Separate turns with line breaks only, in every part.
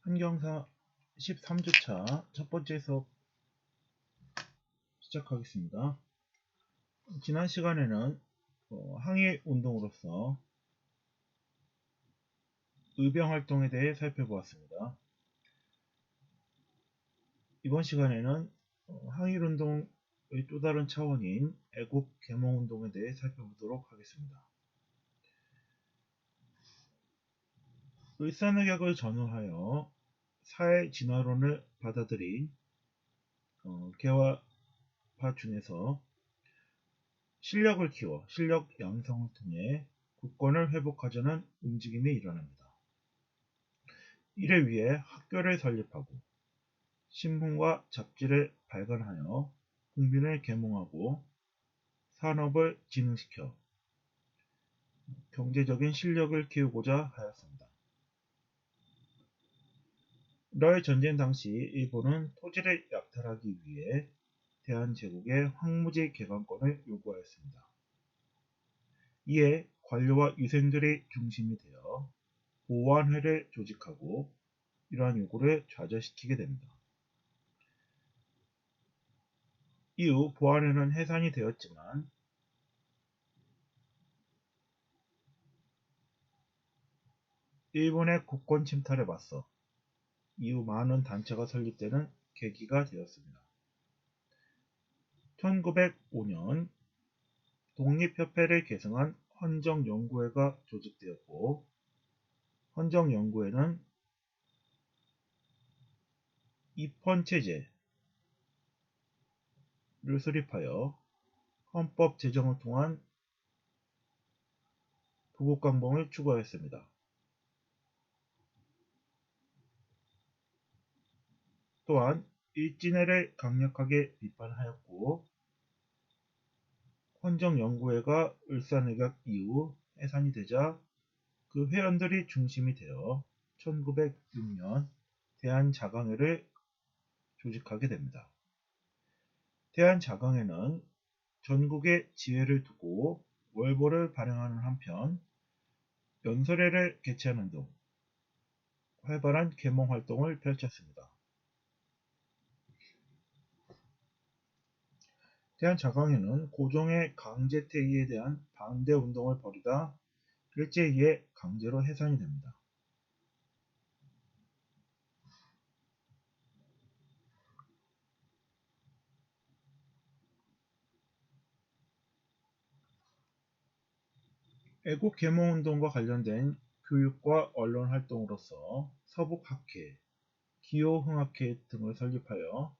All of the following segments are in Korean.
한경사 13주차 첫 번째 수업 시작하겠습니다. 지난 시간에는 항해 운동으로서 의병 활동에 대해 살펴보았습니다. 이번 시간에는 항일 운동의 또 다른 차원인 애국 계몽 운동에 대해 살펴보도록 하겠습니다. 을사늑약을 전후하여 사회 진화론을 받아들인 개화파중에서 실력을 키워 실력 양성을 통해 국권을 회복하자는 움직임이 일어납니다. 이를 위해 학교를 설립하고 신문과 잡지를 발간하여 국민을 계몽하고 산업을 진흥시켜 경제적인 실력을 키우고자 하였습니다. 러일 전쟁 당시 일본은 토지를 약탈하기 위해 대한제국의 황무지 개간권을 요구하였습니다. 이에 관료와 유생들이 중심이 되어 보완회를 조직하고 이러한 요구를 좌절시키게 됩니다. 이후 보완회는 해산이 되었지만 일본의 국권 침탈에 맞서 이후 많은 단체가 설립되는 계기가 되었습니다. 1905년 독립협회를 계승한 헌정연구회가 조직되었고 헌정연구회는 입헌체제를 수립하여 헌법 제정을 통한 부국강봉을 추구하였습니다. 또한 일진회를 강력하게 비판하였고 헌정연구회가 을사늑약 이후 해산이 되자 그 회원들이 중심이 되어 1906년 대한자강회를 조직하게 됩니다. 대한자강회는 전국에 지회를 두고 월보를 발행하는 한편 연설회를 개최하는 등 활발한 계몽 활동을 펼쳤습니다. 대한자강회는 고종의 강제퇴위에 대한 반대 운동을 벌이다 일제히에 강제로 해산이 됩니다. 애국 계몽 운동과 관련된 교육과 언론 활동으로서 서북학회, 기호흥학회 등을 설립하여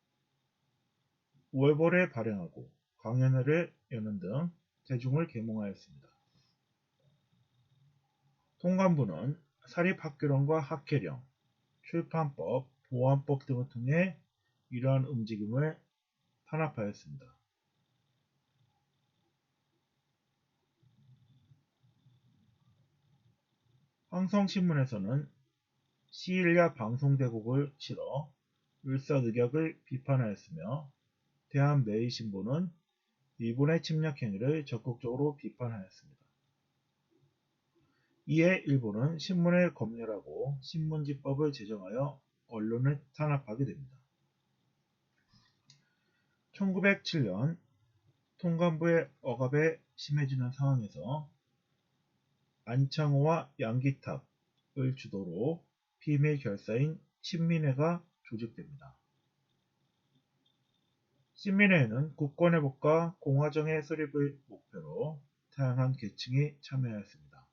월보를 발행하고 강연회를 여는 등 대중을 계몽하였습니다. 통감부는 사립학교령과 학회령, 출판법, 보안법 등을 통해 이러한 움직임을 탄압하였습니다. 황성신문에서는 시일야 방송대국을 치러 을사늑약을 비판하였으며 대한매일신보는 일본의 침략 행위를 적극적으로 비판하였습니다. 이에 일본은 신문을 검열하고 신문지법을 제정하여 언론을 탄압하게 됩니다. 1907년 통감부의 억압에 심해지는 상황에서 안창호와 양기탑을 주도로 비밀 결사인 친민회가 조직됩니다. 친민회에는 국권회복과 공화정의 수립을 목표로 다양한 계층이 참여하였습니다.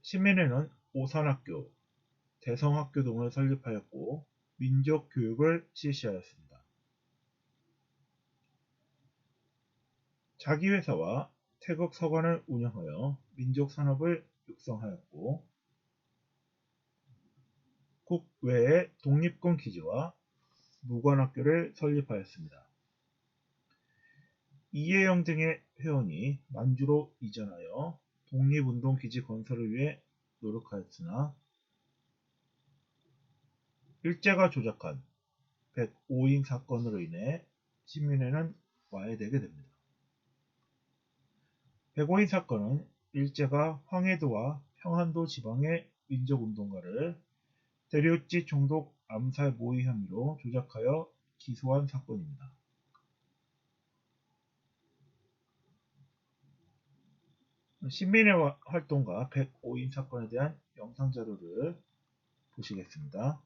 친민회는 오산학교, 대성학교 등을 설립하였고 민족교육을 실시하였습니다. 자기회사와 태극서관을 운영하여 민족산업을 육성하였고 국외에 독립군 기지와 무관학교를 설립하였습니다. 이혜영 등의 회원이 만주로 이전하여 독립운동 기지 건설을 위해 노력하였으나 일제가 조작한 105인 사건으로 인해 친민회는 와해되게 됩니다. 105인 사건은 일제가 황해도와 평안도 지방의 민족운동가를 대류지 총독 암살 모의 혐의로 조작하여 기소한 사건입니다. 신민의 활동가 105인 사건에 대한 영상자료를 보시겠습니다.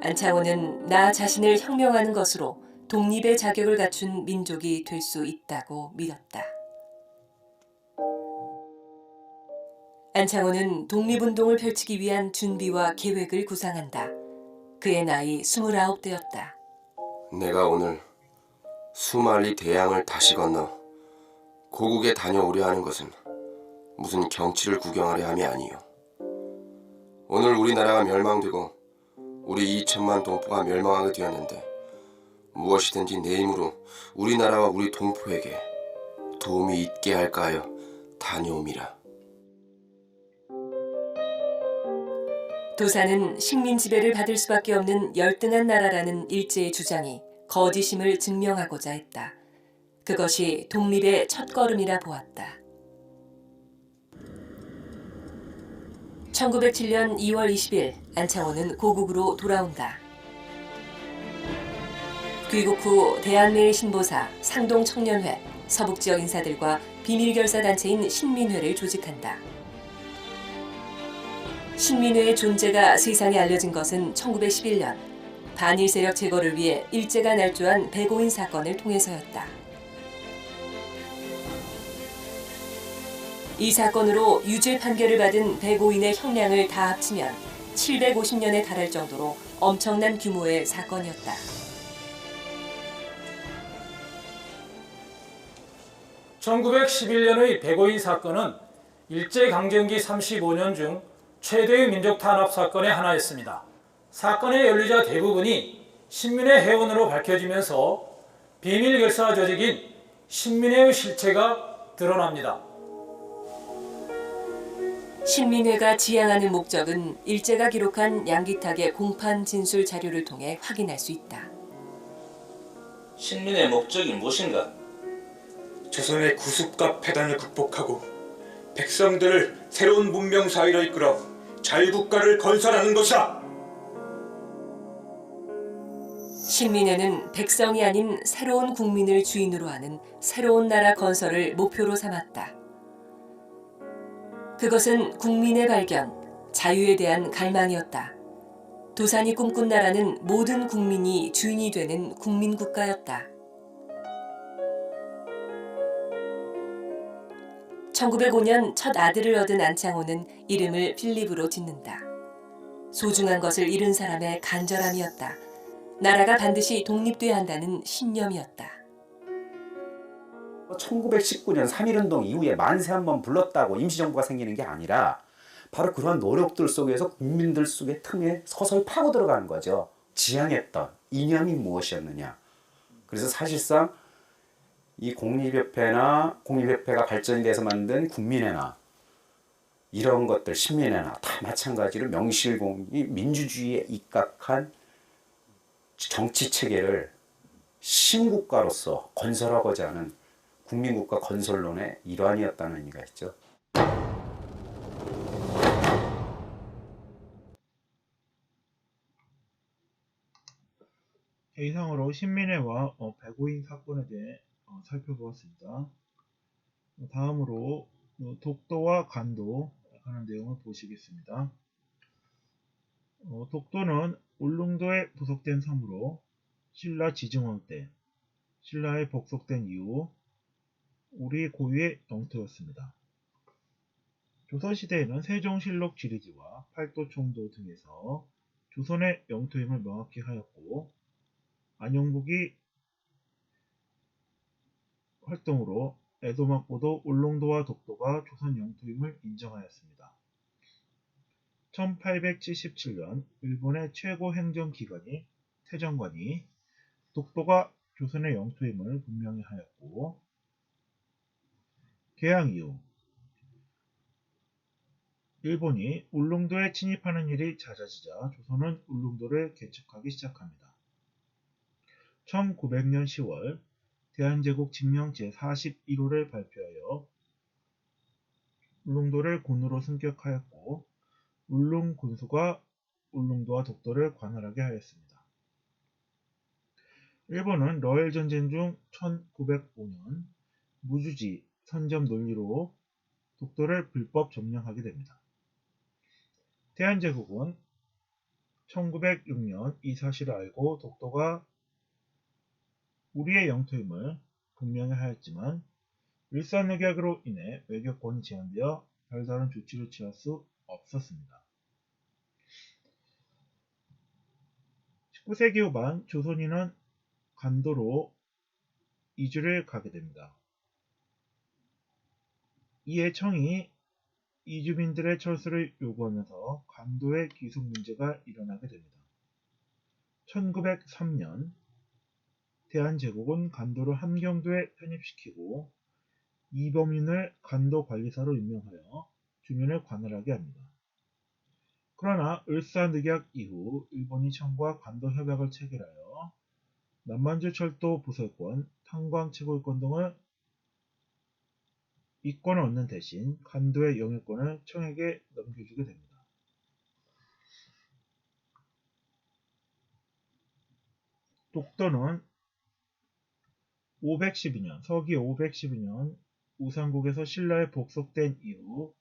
안창호는 나 자신을 혁명하는 것으로 독립의 자격을 갖춘 민족이 될 수 있다고 믿었다. 안창호는 독립운동을 펼치기 위한 준비와 계획을 구상한다. 그의 나이 29대였다.
내가 오늘 수말리 대양을 다시 건너 고국에 다녀오려 하는 것은 무슨 경치를 구경하려 함이 아니요. 오늘 우리나라가 멸망되고 우리 2천만 동포가 멸망하게 되었는데 무엇이든지 내 힘으로 우리나라와 우리 동포에게 도움이 있게 할까 하여 다녀옴이라.
도사는 식민 지배를 받을 수밖에 없는 열등한 나라라는 일제의 주장이 거짓임을 증명하고자 했다. 그것이 독립의 첫걸음이라 보았다. 1907년 2월 20일 안창호는 고국으로 돌아온다. 귀국 후 대한매일 신보사, 상동청년회, 서북지역 인사들과 비밀결사단체인 신민회를 조직한다. 신민회의 존재가 세상에 알려진 것은 1911년 반일 세력 제거를 위해 일제가 날조한 백오인 사건을 통해서였다. 이 사건으로 유죄 판결을 받은 백오인의 형량을 다 합치면 750년에 달할 정도로 엄청난 규모의 사건이었다.
(1911년의) 백오인 사건은 일제강점기 35년 중 최대의 민족 탄압 사건의 하나였습니다. 사건의 연루자 대부분이 신민회 회원으로 밝혀지면서 비밀 결사 조직인 신민회의 실체가 드러납니다.
신민회가 지향하는 목적은 일제가 기록한 양기탁의 공판 진술 자료를 통해 확인할 수 있다.
신민의 목적이 무엇인가?
조선의 구습과 패단을 극복하고 백성들을 새로운 문명 사회로 이끌어 자유국가를 건설하는 것이다.
신민회는 백성이 아닌 새로운 국민을 주인으로 하는 새로운 나라 건설을 목표로 삼았다. 그것은 국민의 발견, 자유에 대한 갈망이었다. 도산이 꿈꾼 나라는 모든 국민이 주인이 되는 국민국가였다. 1905년 첫 아들을 얻은 안창호는 이름을 필립으로 짓는다. 소중한 것을 잃은 사람의 간절함이었다. 나라가 반드시 독립돼야 한다는 신념이었다.
1919년 3.1운동 이후에 만세 한번 불렀다고 임시정부가 생기는 게 아니라 바로 그러한 노력들 속에서 국민들 속의 틈에 서서히 파고 들어가는 거죠. 지향했던 이념이 무엇이었느냐. 그래서 사실상 이 공립협회나 공립협회가 발전이 돼서 만든 국민회나 이런 것들 신민회나 다 마찬가지로 명실공히 민주주의에 입각한 정치체계를 신국가로서 건설하고자 하는 국민국가 건설론의 일환이었다는 의미가 있죠.
이상으로 신민회와 백오인 사건에 대해 살펴보았습니다. 다음으로 독도와 간도 하는 내용을 보시겠습니다. 독도는 울릉도에 부속된 섬으로 신라 지증왕 때 신라에 복속된 이후 우리 고유의 영토였습니다. 조선시대에는 세종실록 지리지와 팔도총도 등에서 조선의 영토임을 명확히 하였고 안용복이 활동으로 에도막보도 울릉도와 독도가 조선 영토임을 인정하였습니다. 1877년 일본의 최고 행정기관이 태정관이 독도가 조선의 영토임을 분명히 하였고 개항 이후 일본이 울릉도에 침입하는 일이 잦아지자 조선은 울릉도를 개척하기 시작합니다. 1900년 10월 대한제국 칙령 제41호를 발표하여 울릉도를 군으로 승격하였고 울릉군수가 울릉도와 독도를 관할하게 하였습니다. 일본은 러일 전쟁 중 1905년 무주지 선점 논리로 독도를 불법 점령하게 됩니다. 대한제국은 1906년 이 사실을 알고 독도가 우리의 영토임을 분명히 하였지만 일산늑약으로 인해 외교권이 제한되어 별다른 조치를 취할 수 없었습니다. 19세기 후반 조선인은 간도로 이주를 가게 됩니다. 이에 청이 이주민들의 철수를 요구하면서 간도의 귀속 문제가 일어나게 됩니다. 1903년 대한제국은 간도를 함경도에 편입시키고 이범인을 간도관리사로 임명하여 주민을 관할하게 합니다. 그러나 을사늑약 이후 일본이 청과 간도 협약을 체결하여 남만주 철도 부설권, 탄광 채굴권 등을 이권을 얻는 대신 간도의 영유권을 청에게 넘겨주게 됩니다. 독도는 512년, 서기 512년 우상국에서 신라에 복속된 이후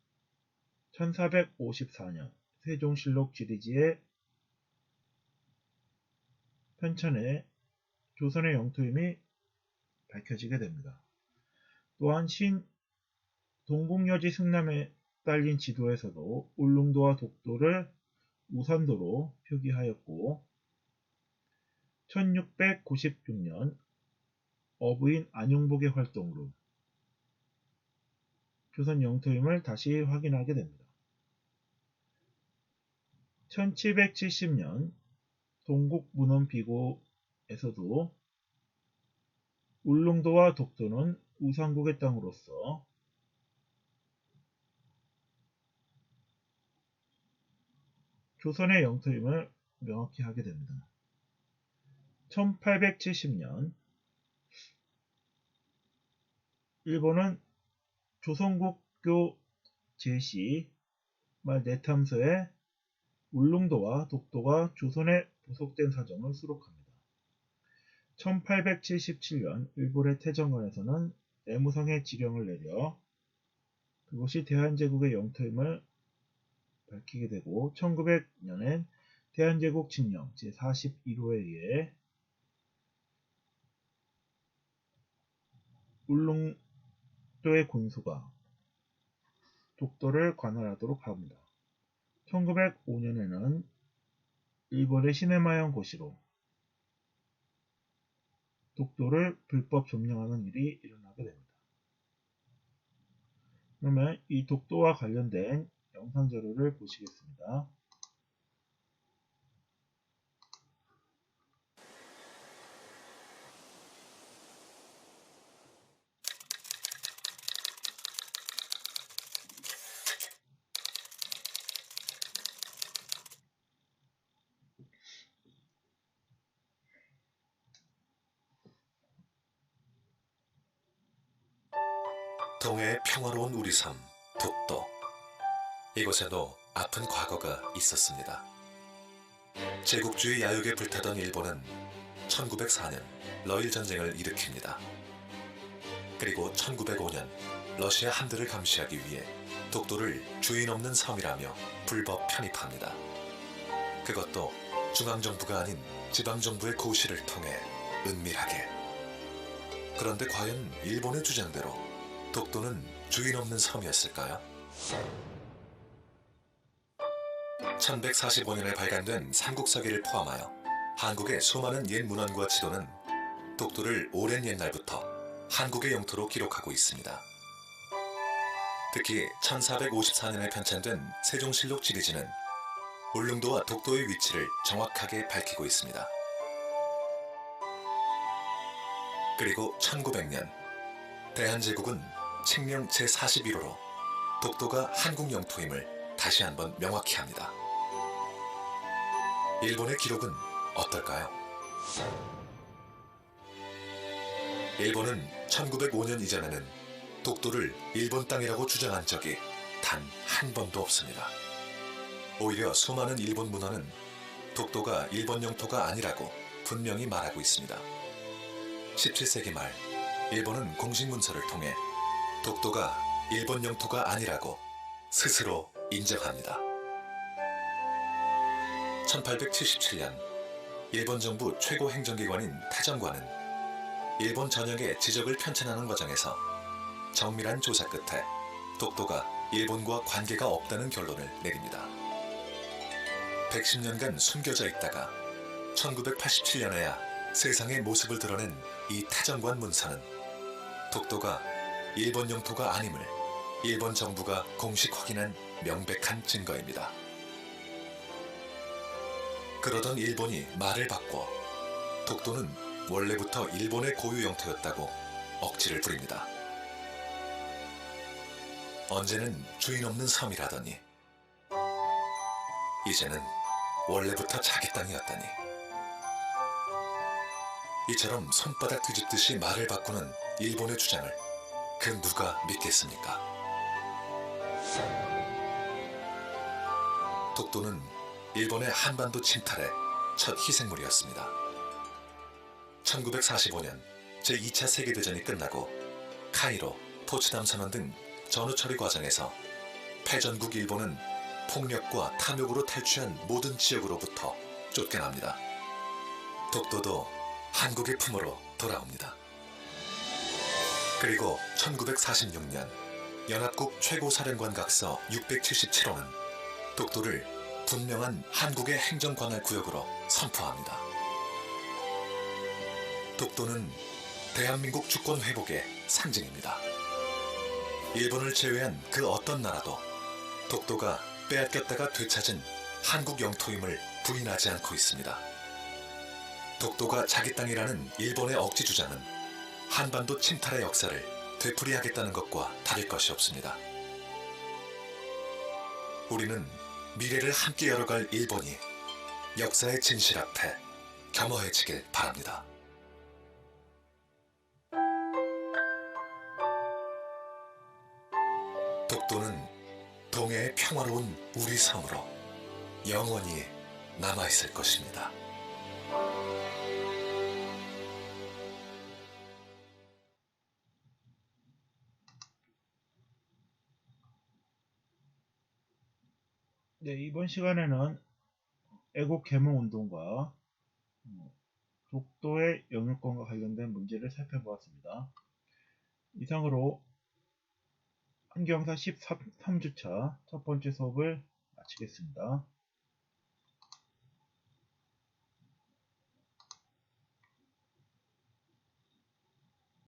1454년 세종실록 지리지에 편찬해 조선의 영토임이 밝혀지게 됩니다. 또한 신 동국여지 승남에 딸린 지도에서도 울릉도와 독도를 우산도로 표기하였고 1696년 어부인 안용복의 활동으로 조선 영토임을 다시 확인하게 됩니다. 1770년 동국문헌비고에서도 울릉도와 독도는 우상국의 땅으로서 조선의 영토임을 명확히 하게 됩니다. 1870년 일본은 조선국교 제시 말 내탐서에 울릉도와 독도가 조선에 부속된 사정을 수록합니다. 1877년 일본의 태정관에서는 내무성의 지령을 내려 그것이 대한제국의 영토임을 밝히게 되고 1900년엔 대한제국 칙령 제41호에 의해 울릉도의 군수가 독도를 관할하도록 합니다. 1905년에는 일본의 시네마현 고시로 독도를 불법 점령하는 일이 일어나게 됩니다. 그러면 이 독도와 관련된 영상 자료를 보시겠습니다.
동해의 평화로운 우리 섬 독도. 이곳에도 아픈 과거가 있었습니다. 제국주의 야욕에 불타던 일본은 1904년 러일 전쟁을 일으킵니다. 그리고 1905년 러시아 함대를 감시하기 위해 독도를 주인 없는 섬이라며 불법 편입합니다. 그것도 중앙정부가 아닌 지방정부의 고시를 통해 은밀하게. 그런데 과연 일본의 주장대로 독도는 주인 없는 섬이었을까요? 1145년에 발간된 삼국사기를 포함하여 한국의 수많은 옛 문헌과 지도는 독도를 오랜 옛날부터 한국의 영토로 기록하고 있습니다. 특히 1454년에 편찬된 세종실록 지리지는 울릉도와 독도의 위치를 정확하게 밝히고 있습니다. 그리고 1900년 대한제국은 칙령 제41호로 독도가 한국 영토임을 다시 한번 명확히 합니다. 일본의 기록은 어떨까요? 일본은 1905년 이전에는 독도를 일본 땅이라고 주장한 적이 단 한 번도 없습니다. 오히려 수많은 일본 문헌은 독도가 일본 영토가 아니라고 분명히 말하고 있습니다. 17세기 말 일본은 공식 문서를 통해 독도가 일본 영토가 아니라고 스스로 인정합니다. 1877년 일본 정부 최고 행정기관인 타정관은 일본 전역의 지적을 편찬하는 과정에서 정밀한 조사 끝에 독도가 일본과 관계가 없다는 결론을 내립니다. 110년간 숨겨져 있다가 1987년에야 세상의 모습을 드러낸 이 타정관 문서는 독도가 일본 영토가 아님을 일본 정부가 공식 확인한 명백한 증거입니다. 그러던 일본이 말을 바꿔 독도는 원래부터 일본의 고유 영토였다고 억지를 부립니다. 언제는 주인 없는 섬이라더니 이제는 원래부터 자기 땅이었다니. 이처럼 손바닥 뒤집듯이 말을 바꾸는 일본의 주장을 그 누가 믿겠습니까? 독도는 일본의 한반도 침탈의 첫 희생물이었습니다. 1945년 제2차 세계대전이 끝나고 카이로, 포츠담 선언 등 전후 처리 과정에서 패전국 일본은 폭력과 탐욕으로 탈취한 모든 지역으로부터 쫓겨납니다. 독도도 한국의 품으로 돌아옵니다. 그리고 1946년 연합국 최고사령관 각서 677호는 독도를 분명한 한국의 행정관할 구역으로 선포합니다. 독도는 대한민국 주권 회복의 상징입니다. 일본을 제외한 그 어떤 나라도 독도가 빼앗겼다가 되찾은 한국 영토임을 부인하지 않고 있습니다. 독도가 자기 땅이라는 일본의 억지 주장은 한반도 침탈의 역사를 되풀이하겠다는 것과 다를 것이 없습니다. 우리는 미래를 함께 열어갈 일본이 역사의 진실 앞에 겸허해지길 바랍니다. 독도는 동해의 평화로운 우리 섬으로 영원히 남아있을 것입니다.
네, 이번 시간에는 애국 계몽 운동과 독도의 영유권과 관련된 문제를 살펴보았습니다. 이상으로 한경사 13주차 첫 번째 수업을 마치겠습니다.